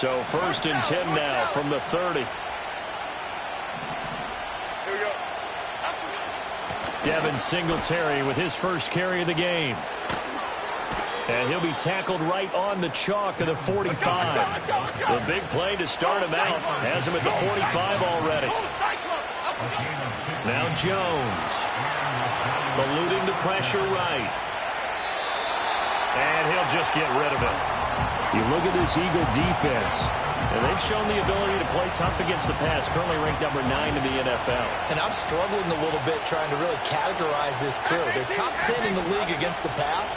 So 1st and 10 now from the 30. Devin Singletary with his first carry of the game. And he'll be tackled right on the chalk of the 45. The big play to start him out has him at the 45 already. Now Jones. Eluding the pressure right. And he'll just get rid of it. You look at this Eagle defense, and they've shown the ability to play tough against the pass, currently ranked number 9 in the NFL. And I'm struggling a little bit trying to really categorize this crew. They're top 10 in the league against the pass,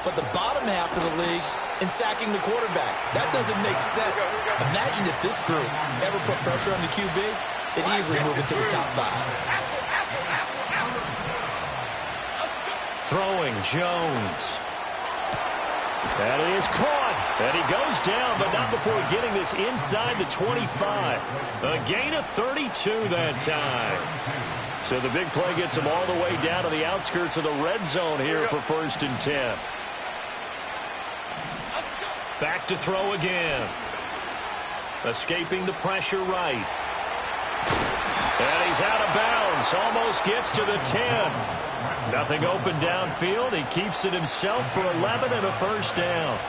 but the bottom half of the league in sacking the quarterback. That doesn't make sense. Imagine if this group ever put pressure on the QB, they'd easily move into the top 5. Throwing Jones. That is caught. And he goes down, but not before getting this inside the 25. A gain of 32 that time. So the big play gets him all the way down to the outskirts of the red zone here for 1st and 10. Back to throw again. Escaping the pressure right. And he's out of bounds. Almost gets to the 10. Nothing open downfield. He keeps it himself for 11 and a first down.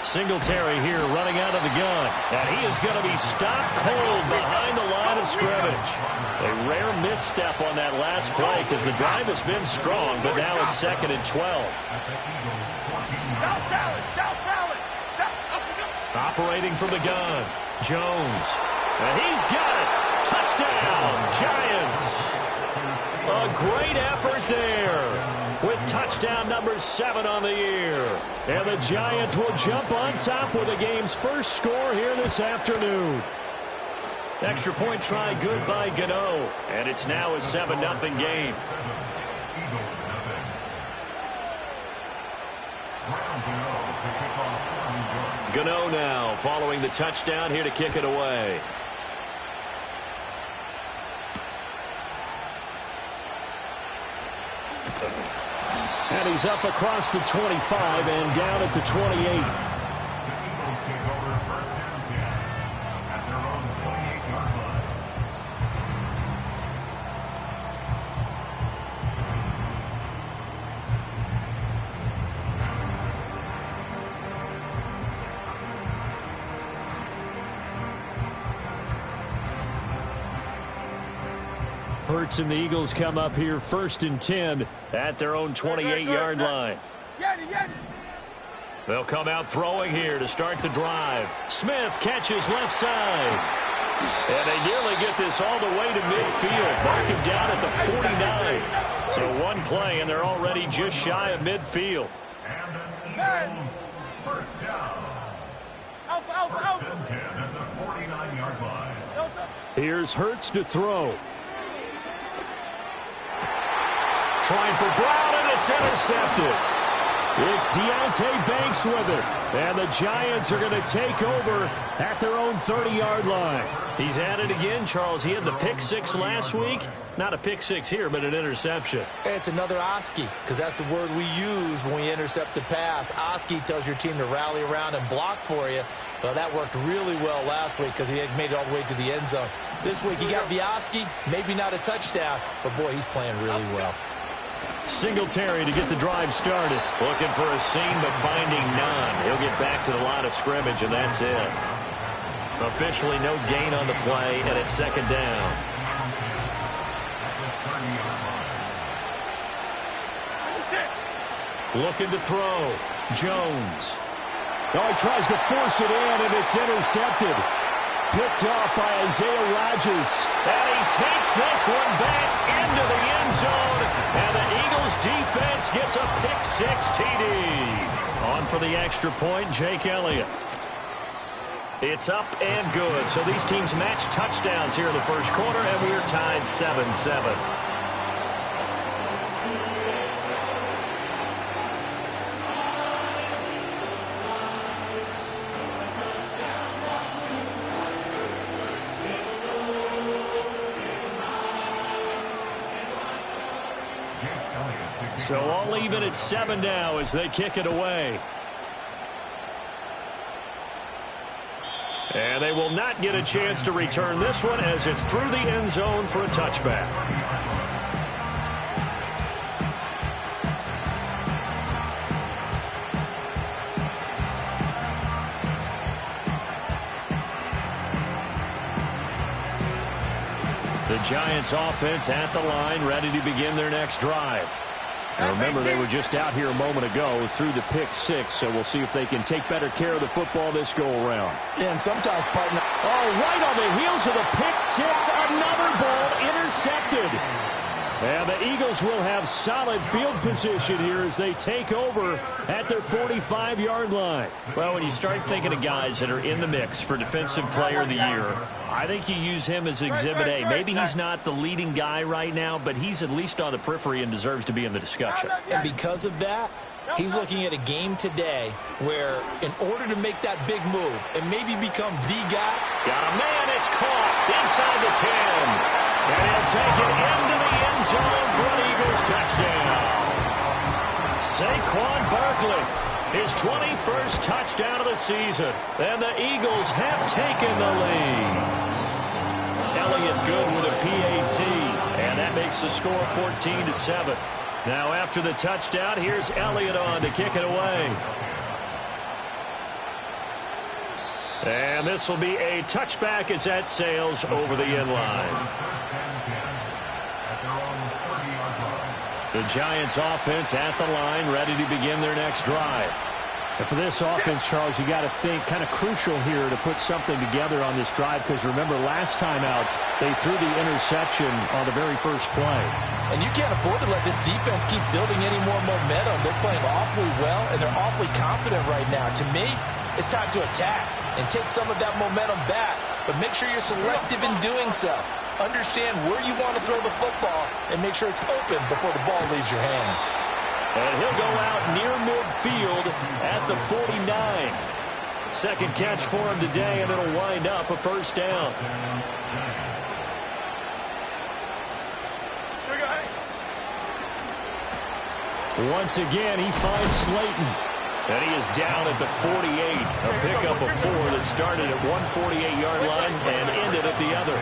Singletary here running out of the gun. And he is going to be stopped cold behind the line of scrimmage. A rare misstep on that last play because the drive has been strong, but now it's 2nd and 12. Operating from the gun, Jones. And he's got it. Touchdown, Giants. A great effort there with touchdown number 7 on the year. And the Giants will jump on top with the game's first score here this afternoon. Extra point try good by Gano. And it's now a 7-0 game. Gano now following the touchdown here to kick it away. And he's up across the 25 and down at the 28. Hurts and the Eagles come up here 1st and 10 at their own 28-yard line. They'll come out throwing here to start the drive. Smith catches left side. And they nearly get this all the way to midfield. Mark him down at the 49. So one play and they're already just shy of midfield. First down. First and 10 at the 49-yard line. Here's Hurts to throw. Trying for Brown, and it's intercepted. It's Deontay Banks with it. And the Giants are going to take over at their own 30-yard line. He's at it again, Charles. He had the pick 6 last week. Not a pick 6 here, but an interception. It's another Oski, because that's the word we use when we intercept a pass. Oski tells your team to rally around and block for you. Well, that worked really well last week because he had made it all the way to the end zone. This week he got Vioski, maybe not a touchdown, but boy, he's playing really well. Singletary to get the drive started. Looking for a seam, but finding none. He'll get back to the line of scrimmage, and that's it. Officially no gain on the play, and it's 2nd down. Looking to throw. Jones. Oh, he tries to force it in, and it's intercepted. Picked off by Isaiah Rodgers. And he takes this one back into the end zone. And the Eagles defense gets a pick 6 TD. On for the extra point, Jake Elliott. It's up and good. So these teams match touchdowns here in the first quarter, and we're tied 7-7. So all even at 7 now as they kick it away. And they will not get a chance to return this one as it's through the end zone for a touchback. The Giants offense at the line, ready to begin their next drive. Now remember, they were just out here a moment ago through the pick 6, so we'll see if they can take better care of the football this go-around. Yeah, and sometimes, partner. Oh, right on the heels of the pick 6, another ball intercepted. And the Eagles will have solid field position here as they take over at their 45-yard line. Well, when you start thinking of guys that are in the mix for Defensive Player of the Year, I think you use him as Exhibit A. Maybe he's not the leading guy right now, but he's at least on the periphery and deserves to be in the discussion. And because of that, he's looking at a game today where in order to make that big move and maybe become the guy. Got a man, it's caught inside the 10. And he'll take it into the end zone for an Eagles touchdown. Saquon Barkley, his 21st touchdown of the season. And the Eagles have taken the lead. Elliott good with a PAT. And that makes the score 14-7. Now after the touchdown, here's Elliott on to kick it away. And this will be a touchback as that sails over the end line. The Giants offense at the line, ready to begin their next drive. And for this offense, Charles, you got to think kind of crucial here to put something together on this drive, because remember last time out, they threw the interception on the very first play. And you can't afford to let this defense keep building any more momentum. They're playing awfully well, and they're awfully confident right now. To me, it's time to attack and take some of that momentum back, but make sure you're selective in doing so. Understand where you want to throw the football and make sure it's open before the ball leaves your hands. And he'll go out near midfield at the 49. Second catch for him today, and it'll wind up a first down. Once again, he finds Slayton. And he is down at the 48. A pickup of 4 that started at one 48-yard line and ended at the other.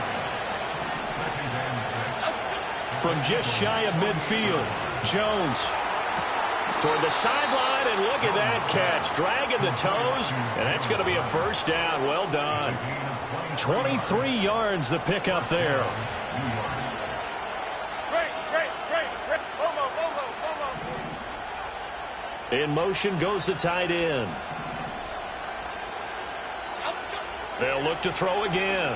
From just shy of midfield, Jones toward the sideline, and look at that catch. Dragging the toes, and that's going to be a first down. Well done. 23 yards the pickup there. In motion goes the tight end. They'll look to throw again.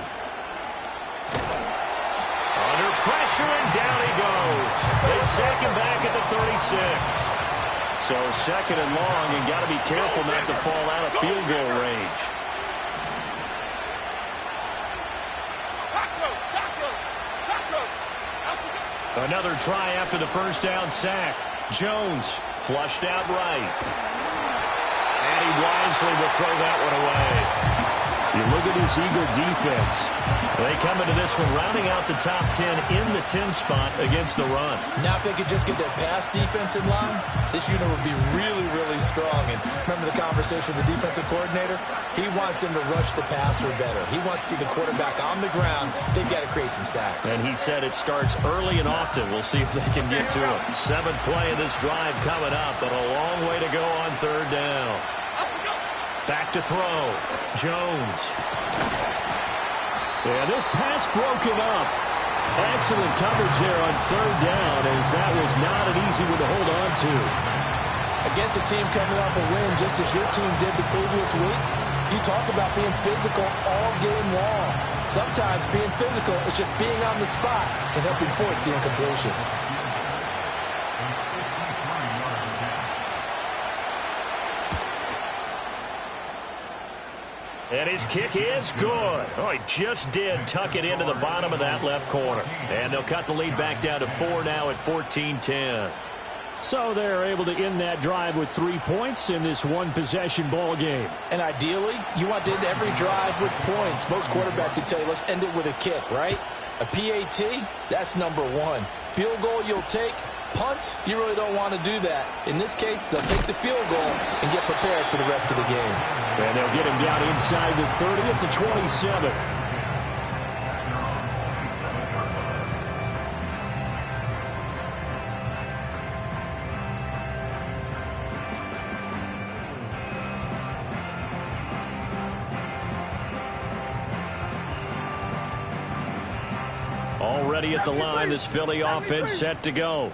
Under pressure, and down he goes. They sack him back at the 36. So second and long, and got to be careful not to fall out of field goal range. Another try after the first down sack. Jones flushed out right. And he wisely will throw that one away. You look at this Eagle defense. They come into this one rounding out the top 10 in the 10 spot against the run. Now if they could just get their pass defense in line, this unit would be really, really strong. And remember the conversation with the defensive coordinator? He wants them to rush the passer better. He wants to see the quarterback on the ground. They've got to create some sacks. And he said it starts early and often. We'll see if they can get to him. 7th play of this drive coming up, but a long way to go on third down. Back to throw. Jones. Yeah, this pass broken up. Excellent coverage there on third down, as that was not an easy one to hold on to. Against a team coming off a win just as your team did the previous week, you talk about being physical all game long. Sometimes being physical is just being on the spot and helping force the incompletion. And his kick is good. Oh, he just did tuck it into the bottom of that left corner. And they'll cut the lead back down to 4 now at 14-10. So they're able to end that drive with 3 points in this one-possession ball game. And ideally, you want to end every drive with points. Most quarterbacks would tell you, let's end it with a kick, right? A PAT, that's number 1. Field goal you'll take, Punts, you really don't want to do that. In this case, they'll take the field goal and get prepared for the rest of the game. And they'll get him down inside the 30 at the 27. Already at the line, this Philly offense set to go.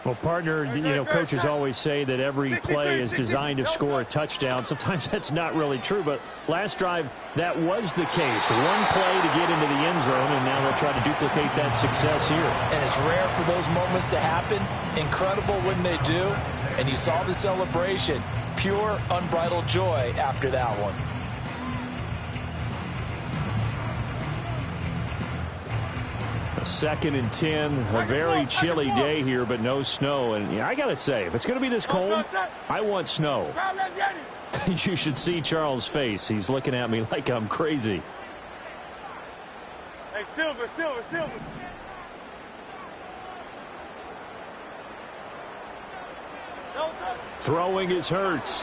Well, partner, coaches always say that every play is designed to score a touchdown. Sometimes that's not really true, but last drive, that was the case. One play to get into the end zone, and now they'll try to duplicate that success here. And it's rare for those moments to happen. Incredible when they do. And you saw the celebration. Pure, unbridled joy after that one. Second and 10, a very chilly day here, but no snow. And I got to say, if it's going to be this cold, I want snow. You should see Charles' face. He's looking at me like I'm crazy. Hey, Silver. Throwing is Hurts.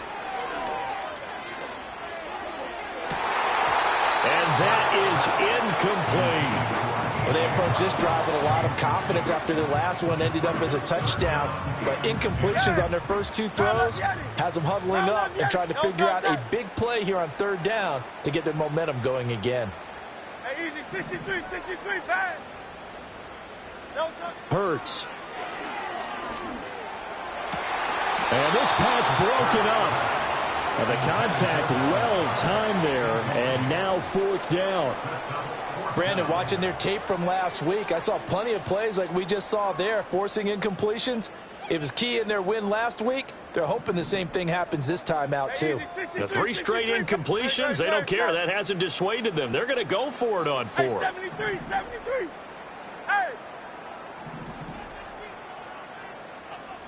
And that is incomplete. Well, they approached this drive with a lot of confidence after their last one ended up as a touchdown. But incompletions on their first two throws has them huddling up and trying to figure out a big play here on third down to get their momentum going again. Hey, easy, 63, bang. Hurts. And this pass broken up. And the contact well-timed there, and now fourth down. Brandon, watching their tape from last week, I saw plenty of plays like we just saw there, forcing incompletions. It was key in their win last week. They're hoping the same thing happens this time out, too. The 3 straight incompletions, they don't care. That hasn't dissuaded them. They're going to go for it on fourth. 73. Hey.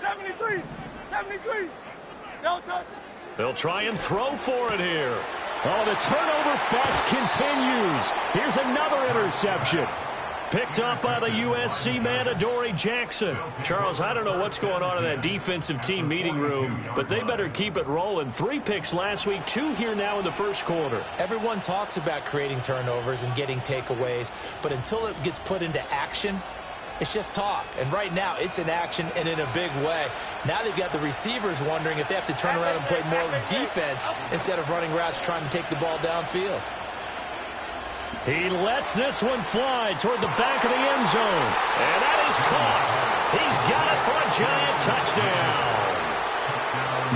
73. Don't touch. They'll try and throw for it here. Oh, the turnover fest continues. Here's another interception. Picked up by the USC man, Adoree Jackson. Charles, I don't know what's going on in that defensive team meeting room, but they better keep it rolling. 3 picks last week, 2 here now in the first quarter. Everyone talks about creating turnovers and getting takeaways, but until it gets put into action, it's just talk. And right now, it's in action and in a big way. Now they've got the receivers wondering if they have to turn around and play more defense instead of running routes trying to take the ball downfield. He lets this one fly toward the back of the end zone. And that is caught. He's got it for a giant touchdown.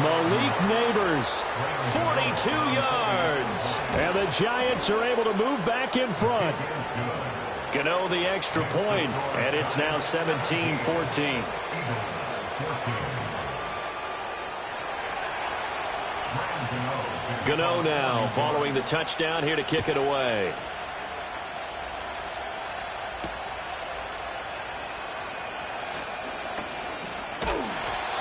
Malik Neighbors, 42 yards. And the Giants are able to move back in front. Gano the extra point, and it's now 17-14. Gano now following the touchdown here to kick it away.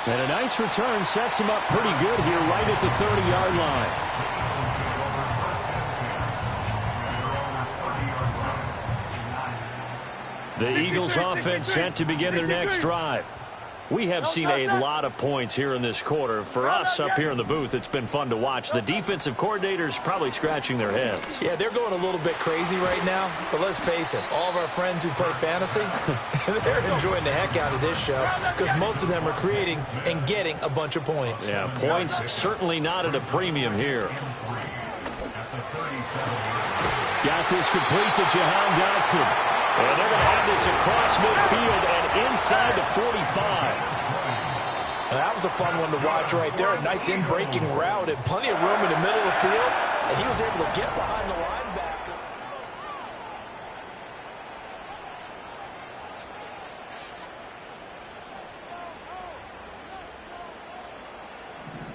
And a nice return sets him up pretty good here right at the 30-yard line. The Eagles offense set to begin their next drive. We have seen a lot of points here in this quarter. For us up here in the booth, it's been fun to watch. The defensive coordinators probably scratching their heads. Yeah, they're going a little bit crazy right now. But let's face it, all of our friends who play fantasy, they're enjoying the heck out of this show because most of them are creating and getting a bunch of points. Yeah, points certainly not at a premium here. Got this complete to Jahan Dotson. And they're going to have this across midfield and inside the 45. Now, that was a fun one to watch right there. A nice in-breaking route and plenty of room in the middle of the field. And he was able to get behind the linebacker.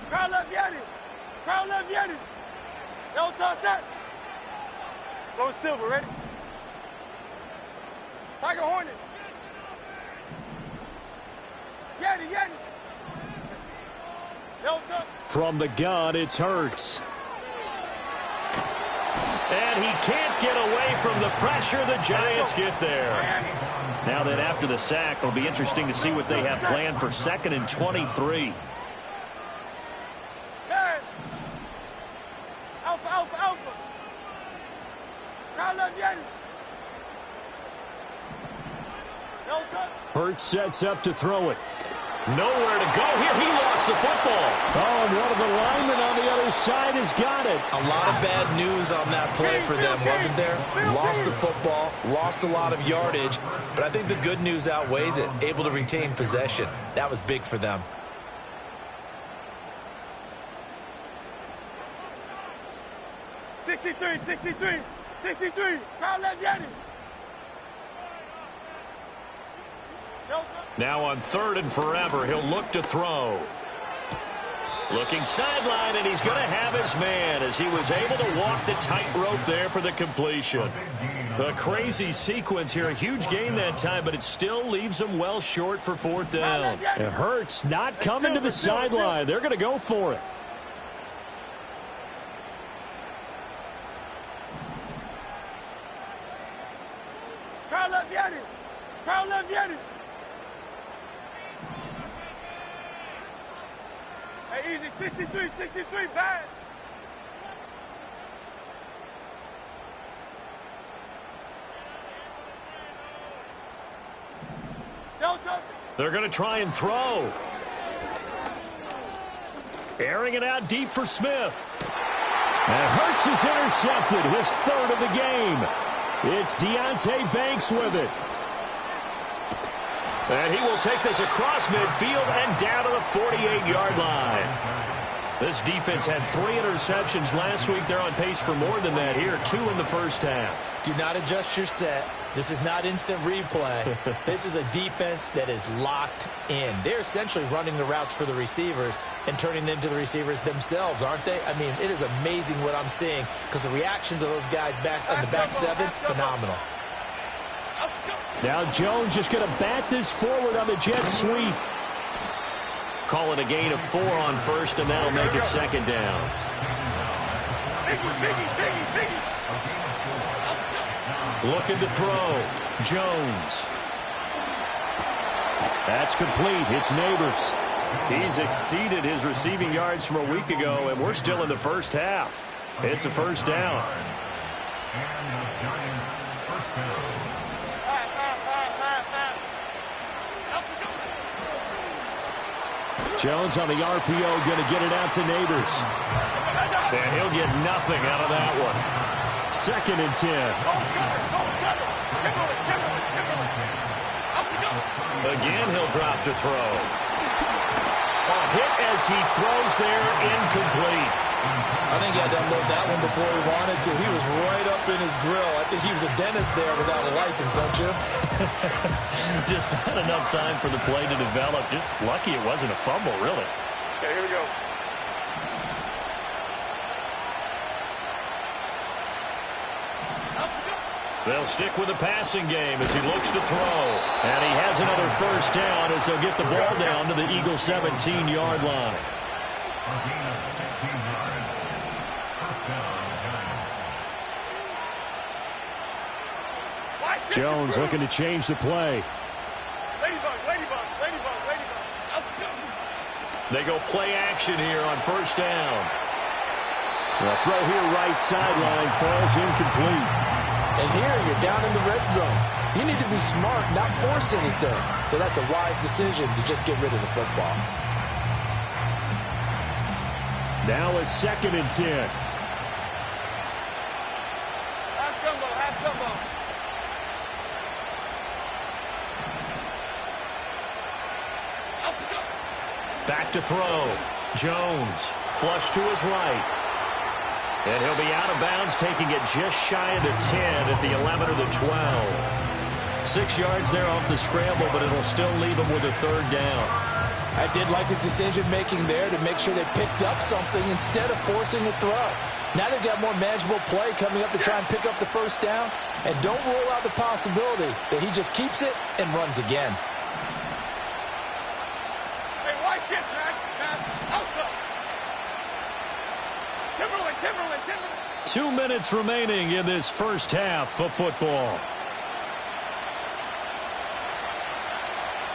Crowd left, Yanni. Don't touch that. Go Silver, ready? Tiger Hornet. Yanni. Don't touch. From the gun, it's Hurts. And he can't get away from the pressure. The Giants get there. Now then, after the sack, it'll be interesting to see what they have planned for 2nd and 23. Alpha, alpha, alpha. Crowd left, Yanni. No touch. Hurts sets up to throw it. Nowhere to go here. He lost the football. Oh, and one of the linemen on the other side has got it. A lot of bad news on that play for them, wasn't there? Lost the football, lost a lot of yardage, but I think the good news outweighs it. Able to retain possession. That was big for them. Sixty-three. Crowd left, Yanni. No touch. Now on 3rd and forever, he'll look to throw. Looking sideline, and he's going to have his man as he was able to walk the tightrope there for the completion. A crazy sequence here. A huge gain that time, but it still leaves him well short for 4th down. It hurts not coming to the sideline. They're going to go for it. Crowd left, Yanni. Crowd left, Yanni. Hey, easy. 63, bad. No touch. They're going to try and throw. Airing it out deep for Smith. And Hurts is intercepted, his 3rd of the game. It's Deonte Banks with it. And he will take this across midfield and down to the 48-yard line. This defense had 3 interceptions last week. They're on pace for more than that here, 2 in the first half. Do not adjust your set. This is not instant replay. This is a defense that is locked in. They're essentially running the routes for the receivers and turning into the receivers themselves, aren't they? I mean, it is amazing what I'm seeing because the reactions of those guys back on the back 7, phenomenal. Now Jones just going to bat this forward on the jet sweep. Call it a gain of 4 on 1st, and that'll make it 2nd down. Biggie. Looking to throw. Jones. That's complete. It's Neighbors. He's exceeded his receiving yards from a week ago, and we're still in the first half. It's a 1st down. And the Giants' 1st down. Jones on the RPO, going to get it out to Neighbors. And he'll get nothing out of that one. 2nd and 10. Again, he'll drop to throw. A hit as he throws there, incomplete. I think he had to unload that one before he wanted to. He was right up in his grill. I think he was a dentist there without a license, don't you? Just not enough time for the play to develop. Just lucky it wasn't a fumble, really. Okay, here we go. They'll stick with the passing game as he looks to throw. And he has another 1st down as they'll get the ball down to the Eagles' 17-yard line. A gain of 16 yards. 1st down, Giants. Jones looking to change the play. Ladybug. They go play action here on 1st down. The throw here right sideline falls incomplete. And here you're down in the red zone. You need to be smart, not force anything. So that's a wise decision to just get rid of the football. Now a 2nd and 10. Half jumbo. Back to throw. Jones, flush to his right. And he'll be out of bounds, taking it just shy of the 10 at the 11 or the 12. 6 yards there off the scramble, but it'll still leave him with a 3rd down. I did like his decision-making there to make sure they picked up something instead of forcing a throw. Now they've got more manageable play coming up to try and pick up the 1st down. And don't rule out the possibility that he just keeps it and runs again. Hey, why shift, man? Outside. Timberland. 2 minutes remaining in this 1st half of football.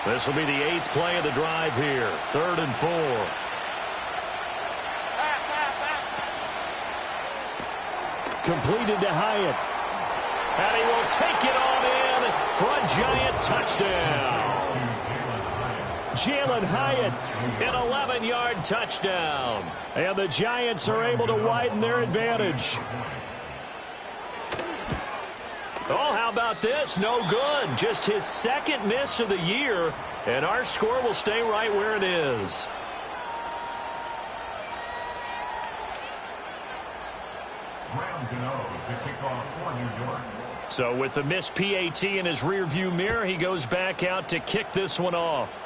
This will be the 8th play of the drive here. 3rd and 4. Completed to Hyatt. And he will take it on in for a Giant touchdown. Jalen Hyatt. An 11-yard touchdown. And the Giants are able to widen their advantage. Oh, how about this? No good. Just his 2nd miss of the year, and our score will stay right where it is. So with the missed PAT in his rearview mirror, he goes back out to kick this one off.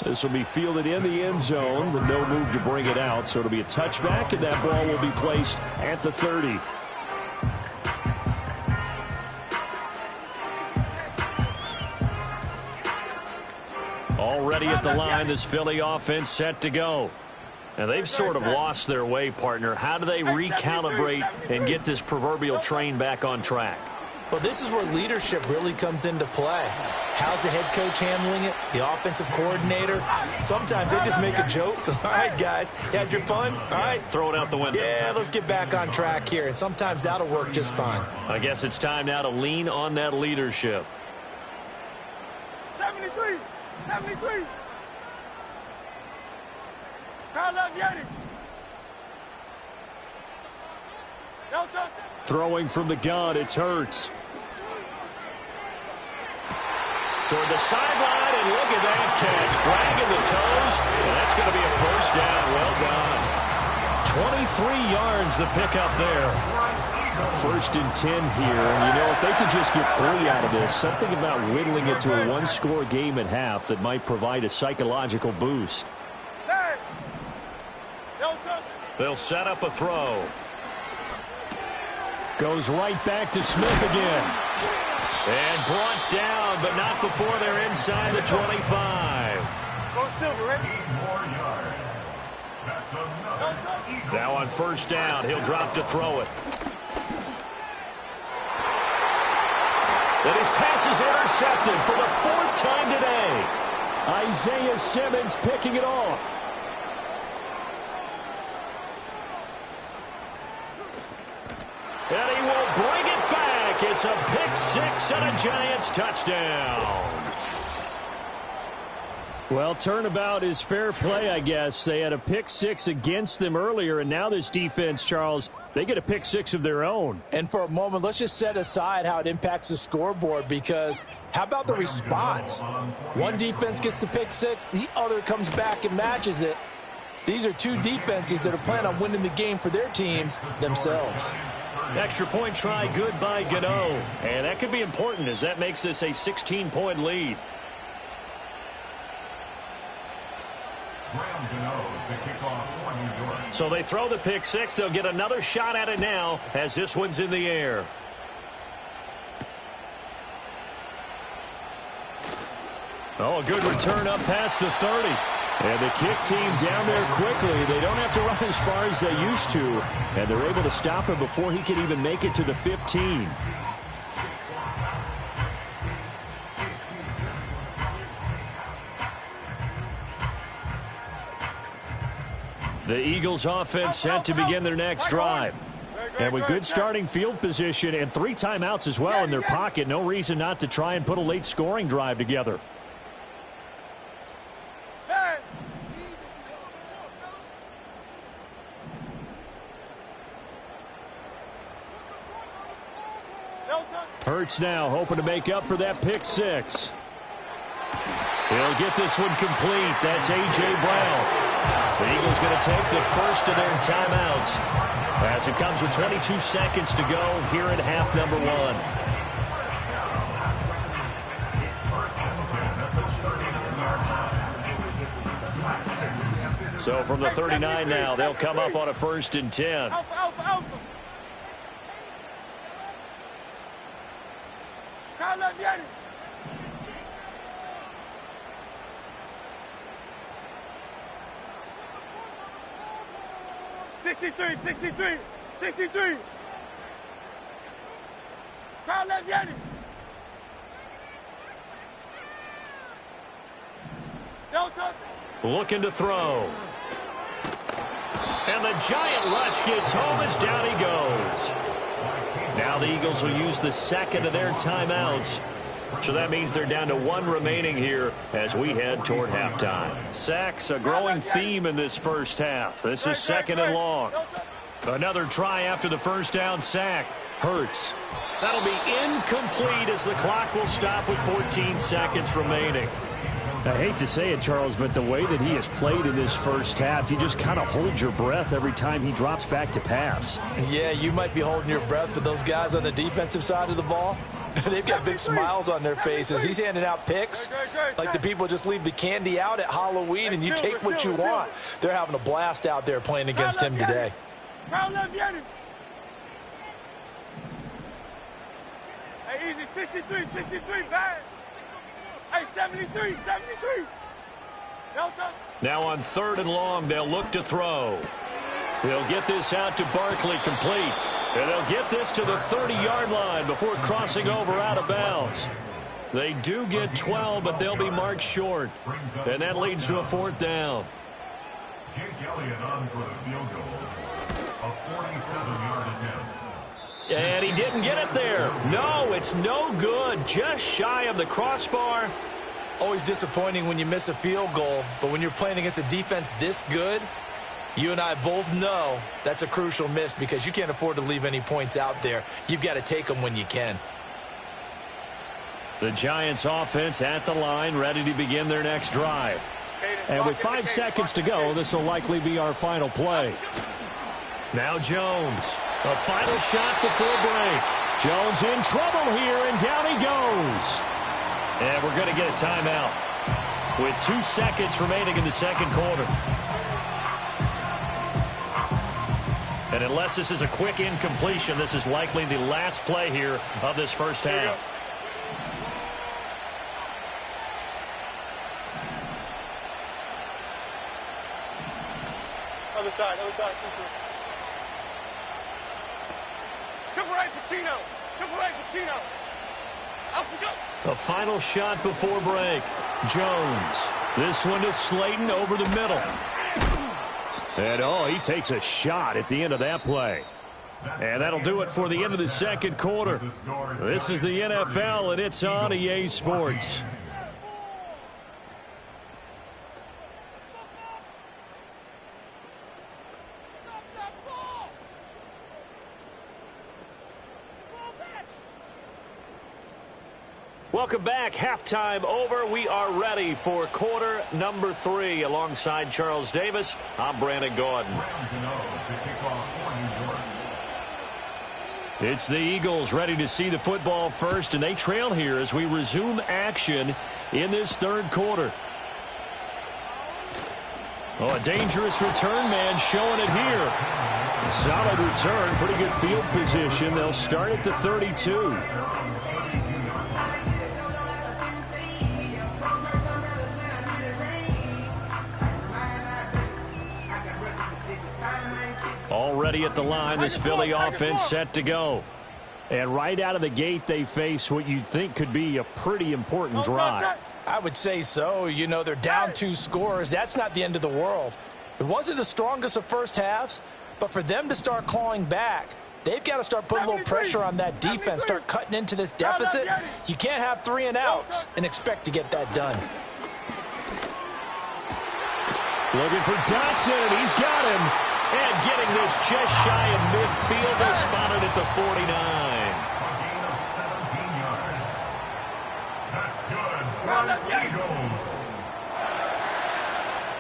This will be fielded in the end zone, but no move to bring it out. So it'll be a touchback, and that ball will be placed at the 30. Already at the line, this Philly offense set to go. And they've sort of lost their way, partner. How do they recalibrate and get this proverbial train back on track? Well, this is where leadership really comes into play. How's the head coach handling it? The offensive coordinator? Sometimes they just make a joke. All right, guys, you had your fun? All right. Throw it out the window. Yeah, let's get back on track here. And sometimes that'll work just fine. I guess it's time now to lean on that leadership. 73. 73. Carl up, Yanni. Throwing from the gun, it's Hurts. Toward the sideline, and look at that catch. Dragging the toes, and that's going to be a first down. Well done. 23 yards the pickup there. 1st and 10 here. And, you know, if they could just get 3 out of this, something about whittling it to a one-score game at half that might provide a psychological boost. They'll set up a throw. Goes right back to Smith again. And brought down, but not before they're inside the 25. Now on 1st down, he'll drop to throw it. And his pass is intercepted for the 4th time today. Isaiah Simmons picking it off. And he will bring it back. It's a pick 6 and a Giants touchdown. Well, turnabout is fair play, I guess. They had a pick 6 against them earlier, and now this defense, Charles, they get a pick 6 of their own. And for a moment, let's just set aside how it impacts the scoreboard, because how about the response? One defense gets the pick 6, the other comes back and matches it. These are two defenses that are planning on winning the game for their teams themselves. Extra point try good by Gano. And that could be important as that makes this a 16-point lead. So they throw the pick 6. They'll get another shot at it now as this one's in the air. Oh, a good return up past the 30. And the kick team down there quickly. They don't have to run as far as they used to. And they're able to stop him before he can even make it to the 15. The Eagles offense set to begin their next drive. And with good starting field position and 3 timeouts as well in their pocket, no reason not to try and put a late scoring drive together. Hurts now hoping to make up for that pick 6. He'll get this one complete. That's A.J. Brown. The Eagles going to take the first of their timeouts as it comes with 22 seconds to go here in half number 1. So from the 39 now, they'll come up on a 1st and 10. Alpha. Carl up, Yanni. Sixty-three. Carl up, Yanni. Looking to throw. And the giant rush gets home as down he goes. Now the Eagles will use the second of their timeouts. So that means they're down to one remaining here as we head toward halftime. Sacks, a growing theme in this first half. This is second and long. Another try after the first down sack. Hurts. That'll be incomplete as the clock will stop with 14 seconds remaining. I hate to say it, Charles, but the way that he has played in this first half, you just kind of hold your breath every time he drops back to pass. Yeah, you might be holding your breath, but those guys on the defensive side of the ball, they've got big smiles on their faces. He's handing out picks like the people just leave the candy out at Halloween and you take what you want. They're having a blast out there playing against him today. Hey, easy, 63, bad. Hey, 73. Now on third and long, they'll look to throw. They'll get this out to Barkley, complete. And they'll get this to the 30-yard line before crossing over out of bounds. They do get 12, but they'll be marked short. And that leads to a fourth down. Jake Elliott on for the field goal. A 47-yard attempt. And he didn't get it there. No, it's no good. Just shy of the crossbar. Always disappointing when you miss a field goal, but when you're playing against a defense this good, you and I both know that's a crucial miss because you can't afford to leave any points out there. You've got to take them when you can. The Giants offense at the line, ready to begin their next drive. And with 5 seconds to go, this will likely be our final play. Now Jones. A final shot before break. Jones in trouble here, and down he goes. And we're going to get a timeout with 2 seconds remaining in the second quarter. And unless this is a quick incompletion, this is likely the last play here of this first half. Other side. Triple right, Pacino. Up we go. A final shot before break. Jones. This one to Slayton over the middle. And, he takes a shot at the end of that play. And that'll do it for the end of the second quarter. This is the NFL, and it's on EA Sports. Welcome back. Halftime over. We are ready for quarter number 3. Alongside Charles Davis, I'm Brandon Gordon. It's the Eagles ready to see the football first, and they trail here as we resume action in this third quarter. A dangerous return man showing it here. A solid return, pretty good field position. They'll start at the 32. Already at the line, this Philly offense set to go. And right out of the gate, they face what you'd think could be a pretty important drive. I would say so. You know, they're down 2 scores. That's not the end of the world. It wasn't the strongest of first halves, but for them to start clawing back, they've got to start putting a little pressure on that defense, start cutting into this deficit. You can't have 3 and outs and expect to get that done. Looking for Dotson, and he's got him. And getting this just shy of midfield, is spotted at the 49. A gain of 17 yards. That's good for the Eagles.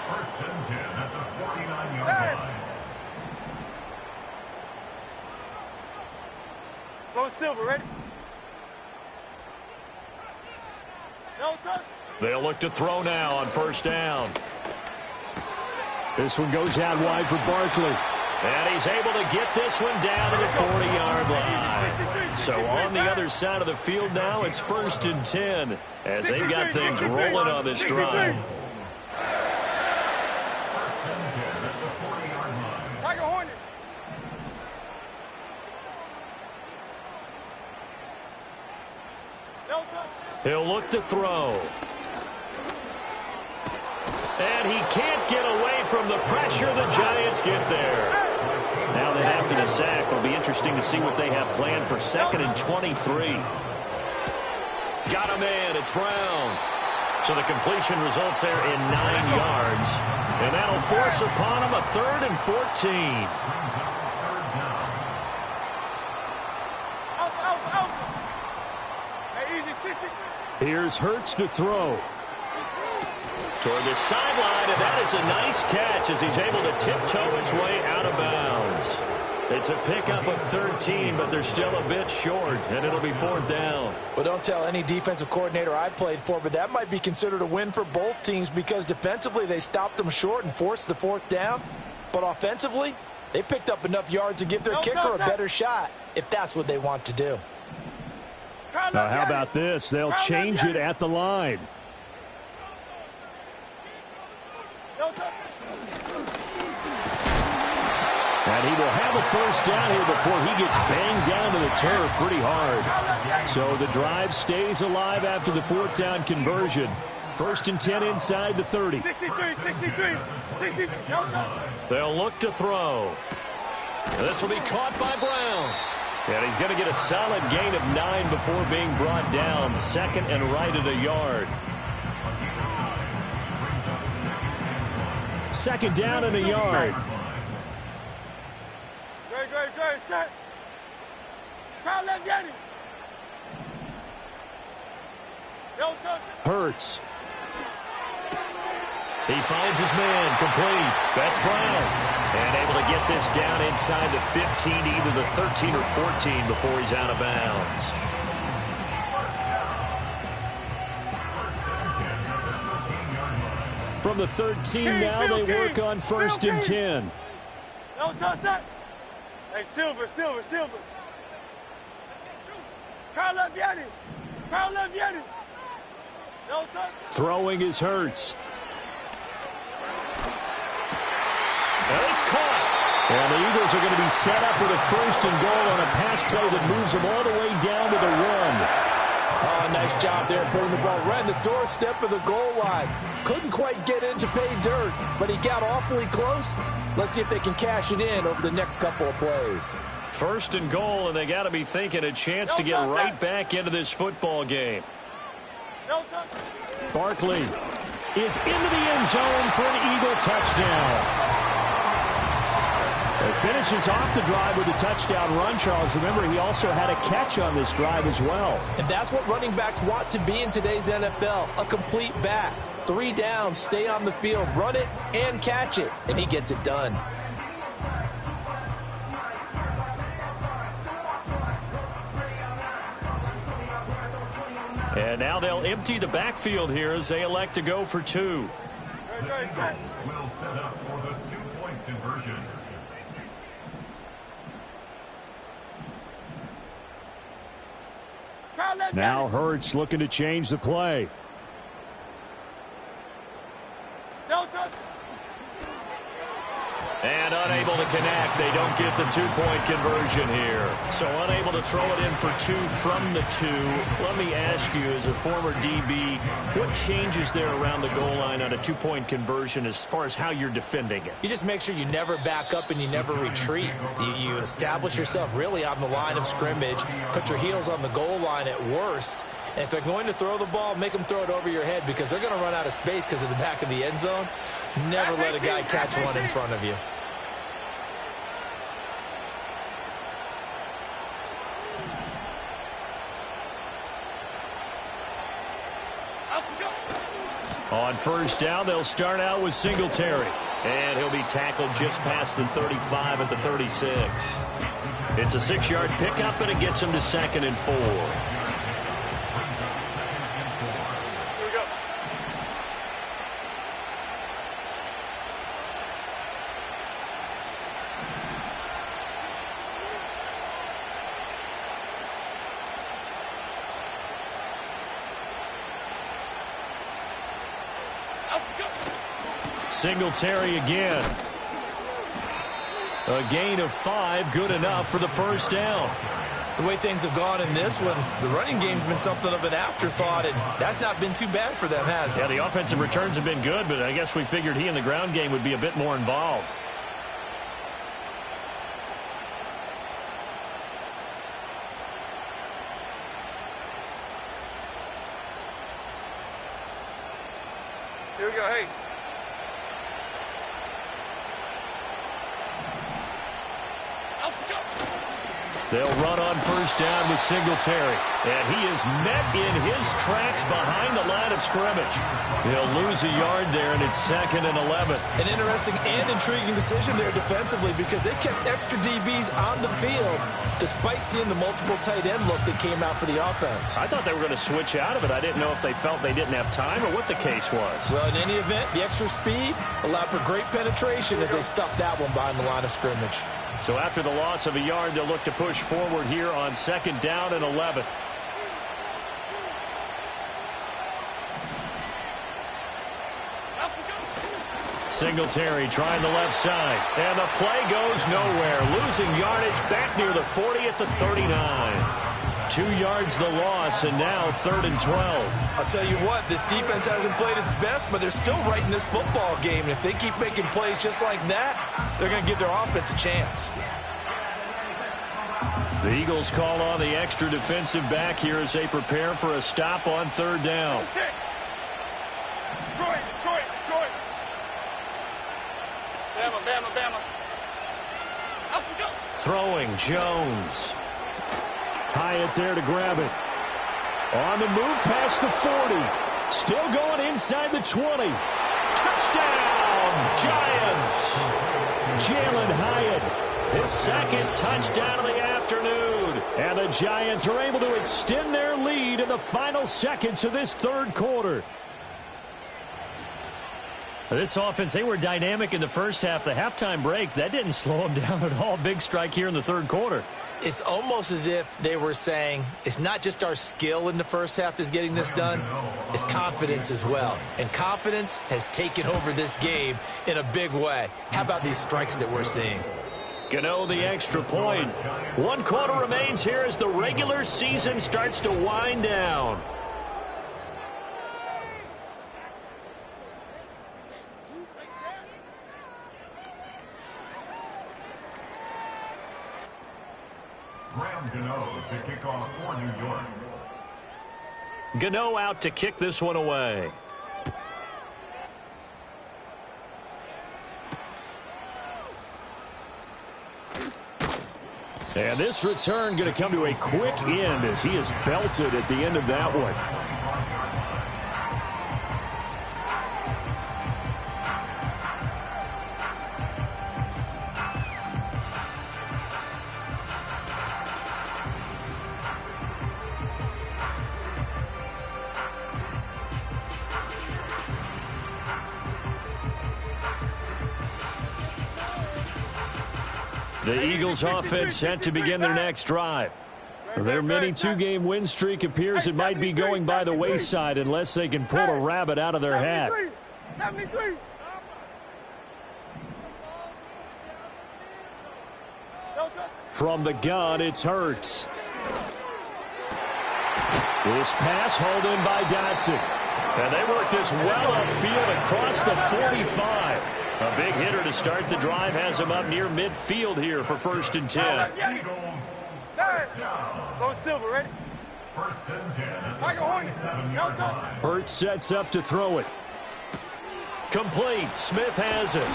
First and 10 at the 49-yard line. Go Silver, ready? No touch. They'll look to throw now on first down. This one goes out wide for Barkley. And he's able to get this one down to the 40-yard line. So on the other side of the field now, it's first and 10 as they've got things rolling on this drive. Tiger Hornet. He'll look to throw. And he can't get away from the pressure. The Giants get there. Now that after the sack, it'll be interesting to see what they have planned for 2nd and 23. Got him in. It's Brown. So the completion results there in 9 yards. And that'll force upon him a 3rd and 14. Here's Hurts to throw. Toward the sideline, and that is a nice catch as he's able to tiptoe his way out of bounds. It's a pickup of 13, but they're still a bit short, and it'll be 4th down. Well, don't tell any defensive coordinator I played for, but that might be considered a win for both teams because defensively they stopped them short and forced the 4th down. But offensively, they picked up enough yards to give their kicker a better shot if that's what they want to do. Now, how about this? They'll change it at the line. And he will have a 1st down here before he gets banged down to the turf pretty hard. So the drive stays alive after the 4th down conversion. 1st and 10 inside the 30. 63. They'll look to throw. This will be caught by Brown. And he's going to get a solid gain of 9 before being brought down. 2nd and right at a yard. 2nd down and a yard. Great, set. Crowd, let get him. Hurts. He finds his man, complete. That's Brown. And able to get this down inside the 15, either the 13 or 14 before he's out of bounds. From the 13 now, they work on 1st and 10. No touch that. Hey, Silver. Crowd, let get him. No touch. Throwing is Hurts. And it's caught. And the Eagles are going to be set up with a 1st and goal on a pass play that moves them all the way down to the 1. Oh, nice job there putting the ball right in the doorstep of the goal line. Couldn't quite get in to pay dirt, but he got awfully close. Let's see if they can cash it in over the next couple of plays. 1st and goal, and they got to be thinking a chance to get right back into this football game. Barkley is into the end zone for an Eagle touchdown. It finishes off the drive with a touchdown run, Charles. Remember, he also had a catch on this drive as well. And that's what running backs want to be in today's NFL, a complete back. 3 down, stay on the field, run it, and catch it. And he gets it done. And now they'll empty the backfield here as they elect to go for 2. Will set up for the 2-point conversion. Now Hurts looking to change the play. No touch. And unable to connect. They don't get the 2-point conversion here. So unable to throw it in for 2 from the 2. Let me ask you, as a former DB, what changes there around the goal line on a 2-point conversion as far as how you're defending it? You just make sure you never back up and you never retreat. You establish yourself really on the line of scrimmage, put your heels on the goal line at worst, and if they're going to throw the ball, make them throw it over your head because they're going to run out of space because of the back of the end zone. Never let a guy catch one in front of you. On 1st down, they'll start out with Singletary. And he'll be tackled just past the 35 at the 36. It's a 6-yard pickup, and it gets him to 2nd and 4. Singletary again. A gain of 5, good enough for the 1st down. The way things have gone in this one, the running game's been something of an afterthought, and that's not been too bad for them, has it? Yeah, the offensive returns have been good, but I guess we figured he in the ground game would be a bit more involved. Here we go, hey. They'll run on first down with Singletary. And he is met in his tracks behind the line of scrimmage. They'll lose a yard there, and it's 2nd and 11. An interesting and intriguing decision there defensively because they kept extra DBs on the field despite seeing the multiple tight end look that came out for the offense. I thought they were going to switch out of it. I didn't know if they felt they didn't have time or what the case was. Well, in any event, the extra speed allowed for great penetration as they stuffed that one behind the line of scrimmage. So after the loss of a yard, they'll look to push forward here on 2nd down and 11. Singletary trying the left side. And the play goes nowhere. Losing yardage back near the 40 at the 39. 2 yards the loss, and now 3rd and 12. I'll tell you what, this defense hasn't played its best, but they're still right in this football game. And if they keep making plays just like that, they're going to give their offense a chance. The Eagles call on the extra defensive back here as they prepare for a stop on 3rd down. Detroit. Bama. Up we go. Throwing Jones. Hyatt there to grab it. On the move past the 40. Still going inside the 20. Touchdown, Giants. Jalen Hyatt, his 2nd touchdown of the afternoon. And the Giants are able to extend their lead in the final seconds of this 3rd quarter. This offense, they were dynamic in the first half. The halftime break, that didn't slow them down at all. Big strike here in the 3rd quarter. It's almost as if they were saying, it's not just our skill in the first half that's getting this done, it's confidence as well. And confidence has taken over this game in a big way. How about these strikes that we're seeing? Gano the extra point. 1 quarter remains here as the regular season starts to wind down. Gano to kick off for New York. Gano out to kick this one away. And this return going to come to a quick end as he is belted at the end of that one. The Eagles offense set to begin their next drive. Their mini 2-game win streak appears it might be going by the wayside unless they can pull a rabbit out of their hat. 73. From the gun, it's Hurts. This pass hauled in by Dotson. And they work this well upfield across the 45. A big hitter to start the drive has him up near midfield here for 1st and 10. Go Silver, ready? 1st and 10 at the 47-yard line. Hurts sets up to throw it. Complete. Smith has it.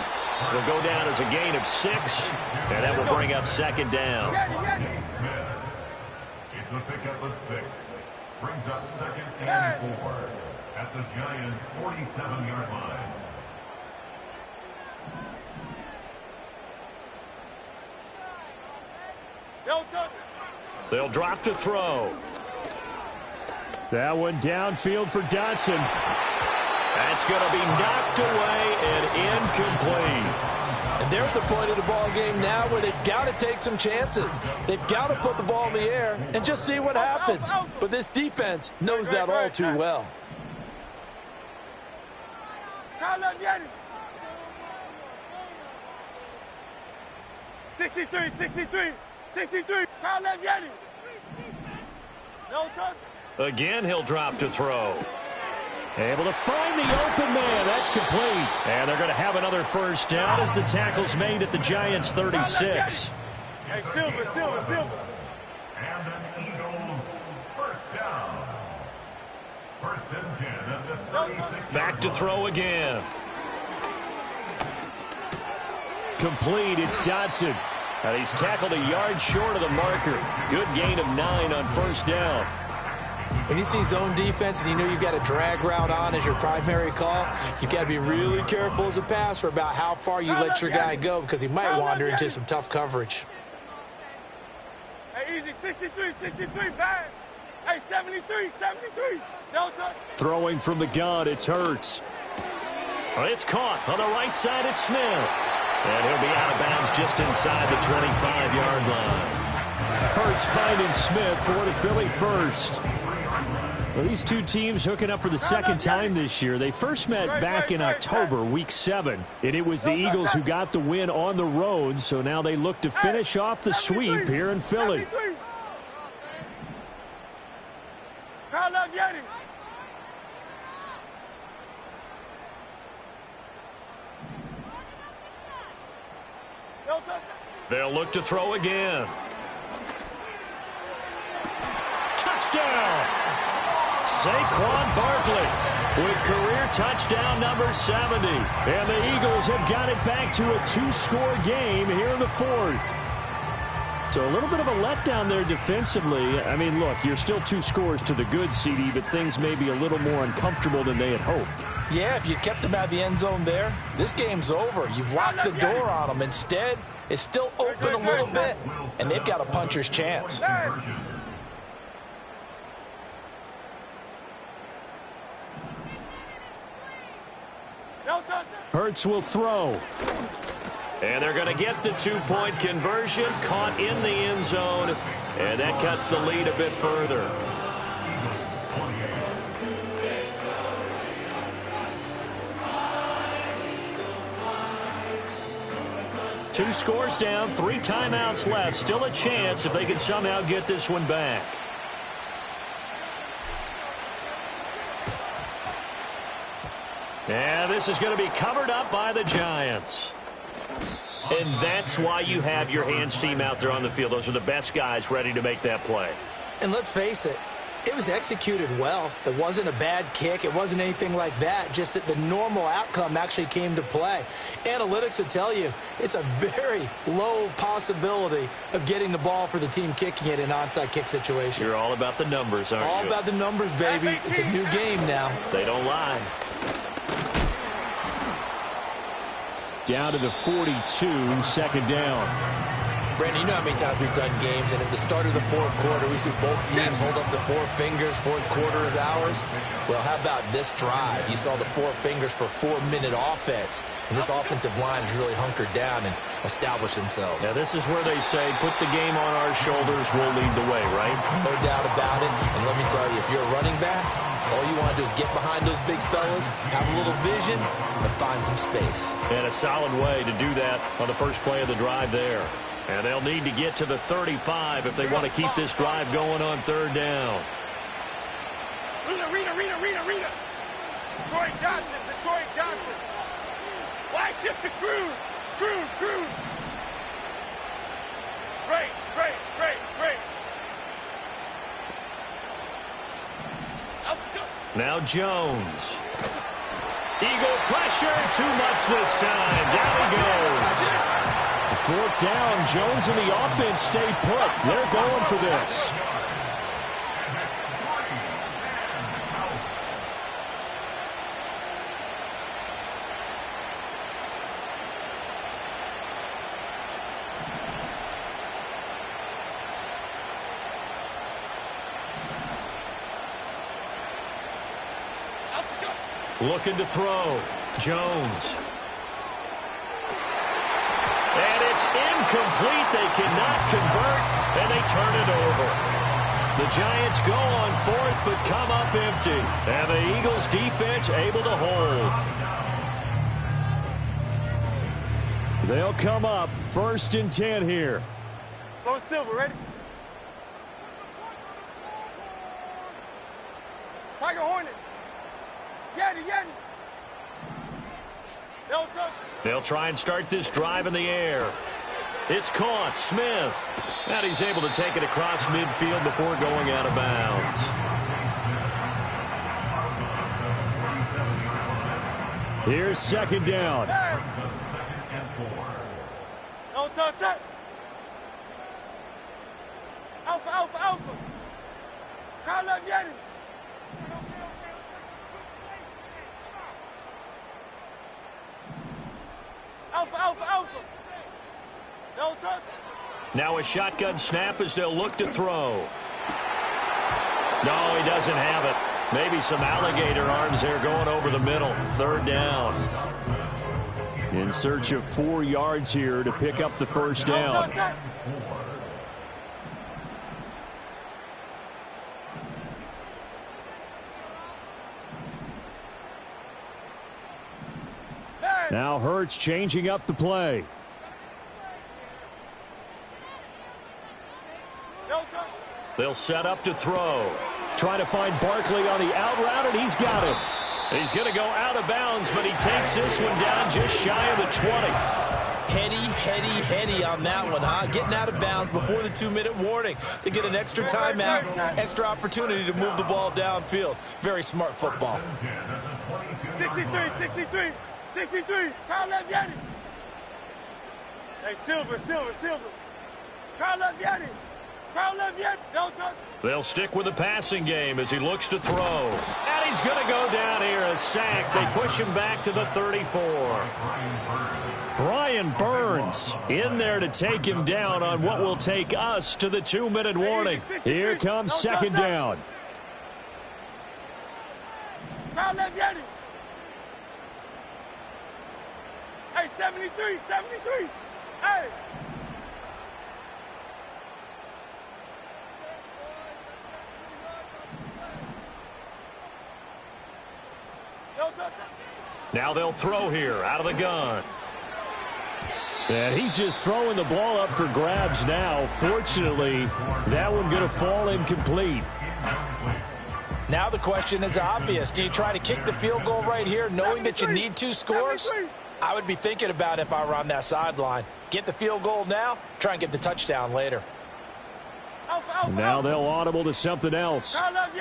Will go down as a gain of 6, and that will bring up 2nd down. Smith. It's a pickup of 6. Brings up 2nd and 4 at the Giants' 47-yard line. They'll drop to throw. That one downfield for Dotson. That's going to be knocked away and incomplete. And they're at the point of the ball game now where they've got to take some chances. They've got to put the ball in the air and just see what happens. But this defense knows that all too well. 63. Crowd left, get it. No touch. Again, he'll drop to throw. Able to find the open man. That's complete. And they're going to have another first down as the tackle's made at the Giants' 36. Hey, Silver. And an Eagles first down. First and 10 at the 36. Back to throw again. Complete. It's Dotson. And he's tackled a yard short of the marker. Good gain of 9 on first down. When you see zone defense and you know you've got a drag route on as your primary call, you've got to be really careful as a passer about how far you let your guy go because he might wander into some tough coverage. Hey, easy, 63, bang. Hey, 73. No touch. Throwing from the gun, it's Hurts. Well, it's caught on the right side. It's Smith. And he'll be out of bounds just inside the 25-yard line. Hurts finding Smith for the Philly first. Well, these two teams hooking up for the second time this year. They first met back in October, Week 7, and it was the Eagles who got the win on the road, so now they look to finish off the sweep here in Philly. They'll look to throw again. Touchdown! Saquon Barkley with career touchdown number 70. And the Eagles have got it back to a 2-score game here in the fourth. So a little bit of a letdown there defensively. I mean, look, you're still 2 scores to the good, CD, but things may be a little more uncomfortable than they had hoped. Yeah, if you kept them out of the end zone there, this game's over. You've locked the door on them. Instead, it's still open a little bit, and they've got a puncher's chance. Hurts will throw. And they're going to get the 2-point conversion, caught in the end zone, and that cuts the lead a bit further. Two scores down, 3 timeouts left. Still a chance if they can somehow get this one back. And this is going to be covered up by the Giants. And that's why you have your hands team out there on the field. Those are the best guys ready to make that play. And let's face it, it was executed well. It wasn't a bad kick. It wasn't anything like that. Just that the normal outcome actually came to play. Analytics will tell you it's a very low possibility of getting the ball for the team kicking it in an onside kick situation. You're all about the numbers, aren't you? All about the numbers, baby. It's a new game now. They don't lie. Down to the 42, second down. Brandon, you know how many times we've done games, and at the start of the fourth quarter, we see both teams hold up the 4 fingers, fourth quarter is ours. Well, how about this drive? You saw the 4 fingers for 4-minute offense, and this offensive line has really hunkered down and established themselves. Yeah, this is where they say, put the game on our shoulders, we'll lead the way, right? No doubt about it, and let me tell you, if you're a running back, all you want to do is get behind those big fellas, have a little vision, and find some space. And a solid way to do that on the first play of the drive there. And they'll need to get to the 35 if they want to keep this drive going on third down. Rita. Detroit Johnson. Wide shift to Cruz. Great. Now Jones. Eagle pressure, too much this time. Down he goes. Fourth down, Jones and the offense stay put. They're going for this. Looking to throw. Jones. And it's incomplete. They cannot convert, and they turn it over. The Giants go on fourth, but come up empty. And the Eagles defense able to hold. They'll come up first and 10 here. Low Silver, ready? They'll try and start this drive in the air. It's caught. Smith. And he's able to take it across midfield before going out of bounds. Here's second down. No touch it. Alpha, alpha, alpha. Crowd left, get it. Alpha, alpha, alpha. No touch. Now a shotgun snap as they'll look to throw. No, he doesn't have it. Maybe some alligator arms there going over the middle. Third down. In search of 4 yards here to pick up the first down. Now Hurts changing up the play. They'll set up to throw. Trying to find Barkley on the out route, and he's got him. He's going to go out of bounds, but he takes this one down just shy of the 20. Heady on that one, huh? Getting out of bounds before the 2-minute warning. They get an extra timeout, extra opportunity to move the ball downfield. Very smart football. 63. Crowd left, get it. Hey, Silver. Crowd left, get it. Crowd left, get it. No touch. They'll stick with the passing game as he looks to throw. And he's going to go down here, a sack. They push him back to the 34. Brian Burns in there to take him down on what will take us to the 2-minute warning. Here comes second down. Crowd left, get it. Hey, 73. Hey. Now they'll throw here out of the gun. And he's just throwing the ball up for grabs now. Fortunately, that one going to fall incomplete. Now the question is obvious. Do you try to kick the field goal right here knowing that you need 2 scores? I would be thinking about if I were on that sideline. Get the field goal now, try and get the touchdown later. Now they'll audible to something else. Crowd left,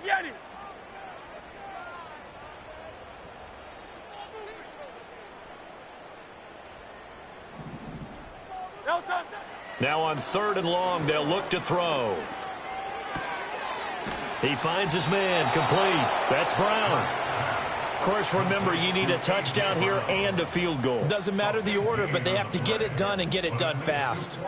get it. No touch. Now on 3rd and long, they'll look to throw. He finds his man, complete. That's Brown. Of course, remember, you need a touchdown here and a field goal. Doesn't matter the order, but they have to get it done and get it done fast.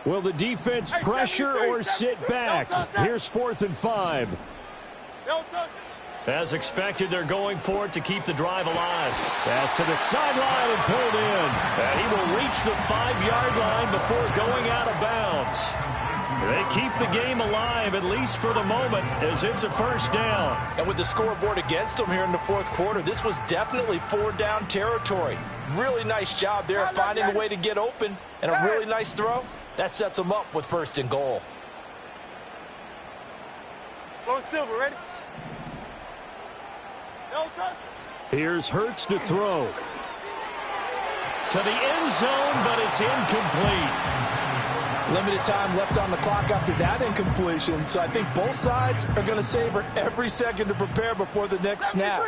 Will the defense pressure or sit back? Here's 4th and 5. As expected, they're going for it to keep the drive alive. Pass to the sideline and pulled in. And he will reach the 5-yard line before going out of bounds. They keep the game alive, at least for the moment, as it's a first down. And with the scoreboard against them here in the 4th quarter, this was definitely 4-down territory. Really nice job there finding a way to get open, and a really nice throw. That sets them up with 1st and goal. Go Silver, ready? No touch. Here's Hurts to throw. To the end zone, but it's incomplete. Limited time left on the clock after that incompletion, so I think both sides are going to savor every second to prepare before the next snap.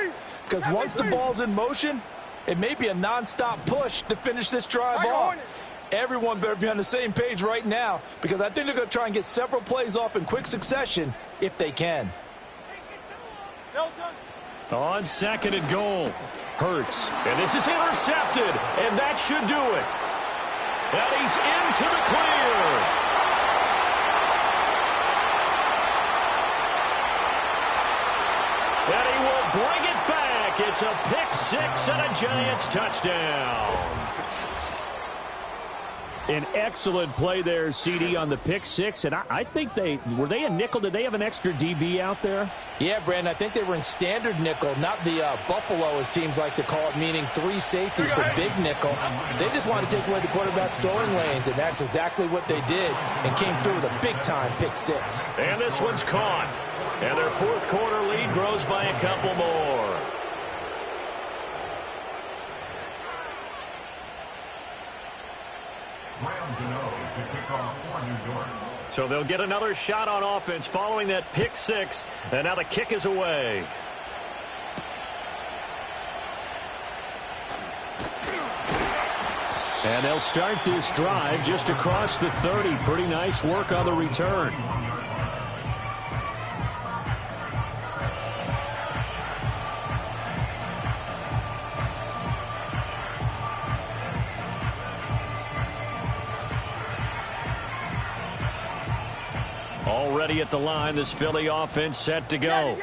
Because once the ball's in motion, it may be a nonstop push to finish this drive off. Everyone better be on the same page right now, because I think they're going to try and get several plays off in quick succession if they can. On 2nd and goal, Hurts. And this is intercepted, and that should do it. And he's into the clear. And he will bring it back. It's a pick 6 and a Giants touchdown. An excellent play there, CD, on the pick six. And I think were they a nickel? Did they have an extra DB out there? Yeah, Brandon, I think they were in standard nickel, not the Buffalo, as teams like to call it, meaning 3 safeties for big nickel. They just want to take away the quarterback's throwing lanes, and that's exactly what they did and came through with a big-time pick six. And this one's caught. And their fourth quarter lead grows by a couple more. So they'll get another shot on offense following that pick six. And now the kick is away. And they'll start this drive just across the 30. Pretty nice work on the return. Already at the line, this Philly offense set to go.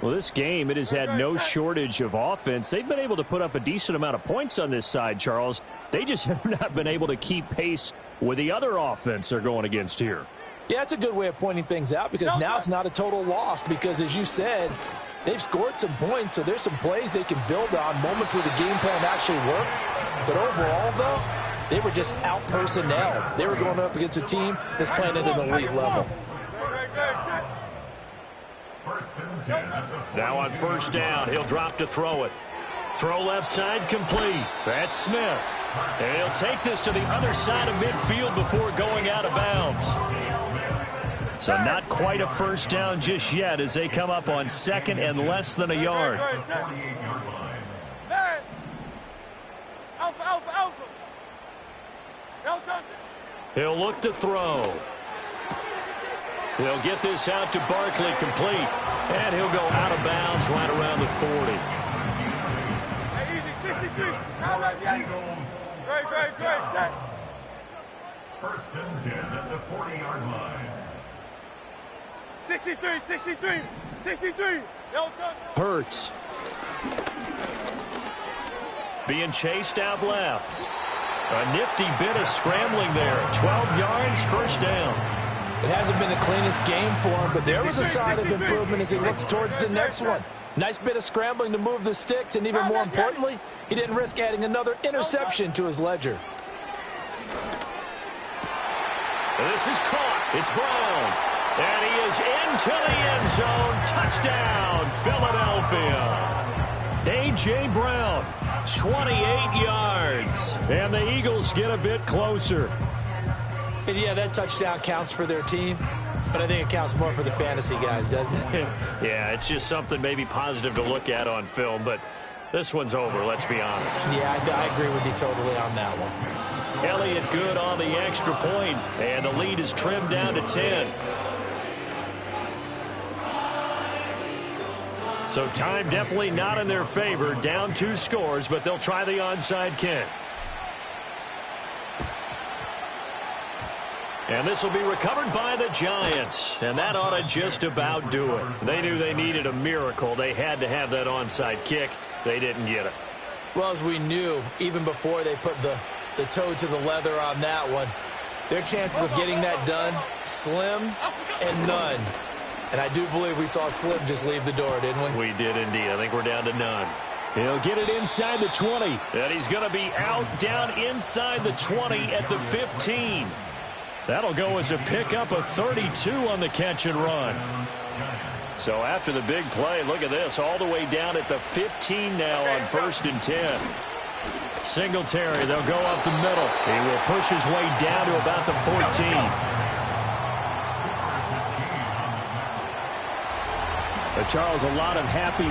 Well, this game, it has had no shortage of offense. They've been able to put up a decent amount of points on this side, Charles. They just have not been able to keep pace with the other offense they're going against here. Yeah, that's a good way of pointing things out, because now it's not a total loss, because as you said, they've scored some points, so there's some plays they can build on, moments where the game plan actually worked. But overall, though, they were just out-personnel. They were going up against a team that's playing at an elite level. Now on first down, he'll drop to throw it. Throw left side complete. That's Smith. And he'll take this to the other side of midfield before going out of bounds. So not quite a first down just yet as they come up on second and less than a yard. He'll look to throw. He'll get this out to Barkley complete. And he'll go out of bounds right around the 40. Great. First and 10 at the 40-yard line. 63. Hurts. Being chased out left. A nifty bit of scrambling there. 12 yards, first down. It hasn't been the cleanest game for him, but there was a sign of improvement as he looks towards the next one. Nice bit of scrambling to move the sticks, and even more importantly, he didn't risk adding another interception to his ledger. This is caught. It's Brown. And he is into the end zone. Touchdown, Philadelphia. A.J. Brown, 28 yards. And the Eagles get a bit closer. And yeah, that touchdown counts for their team, but I think it counts more for the fantasy guys, doesn't it? Yeah, it's just something maybe positive to look at on film, but this one's over, let's be honest. Yeah, I agree with you totally on that one. Elliott good on the extra point, and the lead is trimmed down to 10. So time definitely not in their favor. Down 2 scores, but they'll try the onside kick. And this will be recovered by the Giants. And that ought to just about do it. They knew they needed a miracle. They had to have that onside kick. They didn't get it. Well, as we knew, even before they put the toe to the leather on that one, their chances of getting that done, slim and none. And I do believe we saw Slim just leave the door, didn't we? We did indeed. I think we're down to none. He'll get it inside the 20. And he's going to be out down inside the 20 at the 15. That'll go as a pickup of 32 on the catch and run. So after the big play, look at this, all the way down at the 15 now on first and 10. Singletary, they'll go up the middle. He will push his way down to about the 14. But Charles, a lot of happy